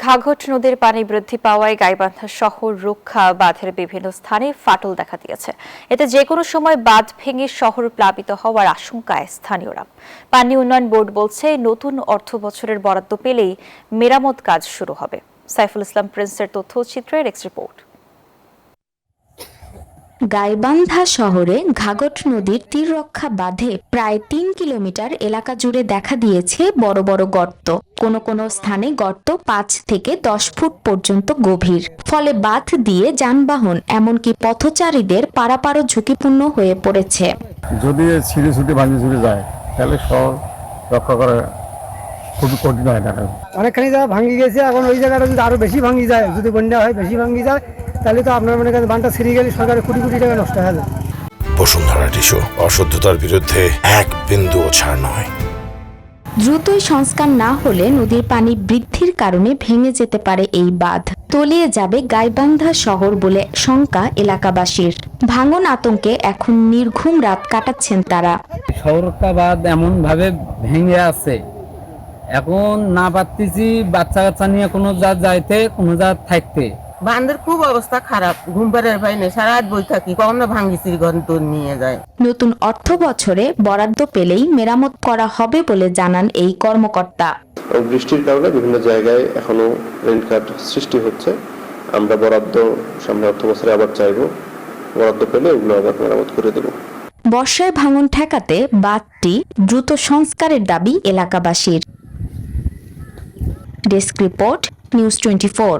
ঘাঘট নদীর পানি বৃদ্ধি পাওয়ায় গাইবান্ধা শহর রক্ষা বাঁধের বিভিন্ন স্থানে ফাটল দেখা দিয়েছে। এতে যে কোনো সময় বাঁধ ভেঙে শহর প্লাবিত হওয়ার আশঙ্কায় স্থানীয়রা। পানি উন্নয়ন বোর্ড বলছে, নতুন অর্থ বছরের বরাদ্দ পেলেই মেরামত কাজ শুরু হবে। Saiful Islam প্রিন্সের তথ্যচিত্রের x report. গাইবান্ধা শহরে ঘাঘট নদীর তীররক্ষা বাঁধে প্রায় ৩ কিলোমিটার এলাকা জুড়ে দেখা দিয়েছে বড় বড় গর্ত। কোনো কোনো স্থানে গর্ত ৫ থেকে ১০ ফুট পর্যন্ত গভীর। ফলে বাঁধ দিয়ে যানবাহন এমনকি পথচারীদের পারাপারও ঝুঁকিপূর্ণ হয়ে পড়েছে। যদি ছিঁড়ে ছুটে ভাঙি ছুটে যায় তাহলে শহর রক্ষা করা খুবই কঠিন হয় না। অনেকখানি জায়গা ভাঙি গেছে, এখন ওই জায়গাটা যদি আরো বেশি ভাঙি যায়, যদি বন্যা হয় বেশি ভাঙি যায়, তাহলে তো আপনার মনে করেন বানটা ছিঁড়ে গেলে সরকারের কোটি কোটি টাকা নষ্ট হয়ে যায়। বসুন্ধরা টিস্যু অশুদ্ধতার বিরুদ্ধে এক বিন্দুও ছাড় নয়। দ্রুতই সংস্কার না হলে নদীর পানি বৃদ্ধির কারণে ভেঙে যেতে পারে এই বাঁধ। তলিয়ে যাবে গাইবান্ধা শহর বলে শঙ্কা এলাকাবাসীর। ভাঙন আতঙ্কে এখন নির্ঘুম রাত কাটাচ্ছেন তারা। শহরটা বাঁধ এমন ভাবে ভেঙে আছে, এখন না পারতেছি বাচ্চা কাচ্চা নিয়ে কোনো জাত যাইতে, কোনো জাত থাকতে। বান্ধের খুব অবস্থা খারাপ, ঘুম পাড়ার ভাই নেই, সারা রাত বই থাকি, কখনো ভাঙ্গিছি গন্ত নিয়ে যায়। নতুন অর্থ বছরে বরাদ্দ পেলেই মেরামত করা হবে বলে জানান এই কর্মকর্তা। বৃষ্টির কারণে বিভিন্ন জায়গায় এখনো রেলকাট সৃষ্টি হচ্ছে। আমরা বরাদ্দ সামনে অর্থ বছরে আবার চাইবো, বরাদ্দ পেলে ওগুলো আবার মেরামত করে দেবো। বর্ষায় ভাঙন ঠেকাতে বাঁধটি দ্রুত সংস্কারের দাবি এলাকাবাসীর। Desk report, news 24।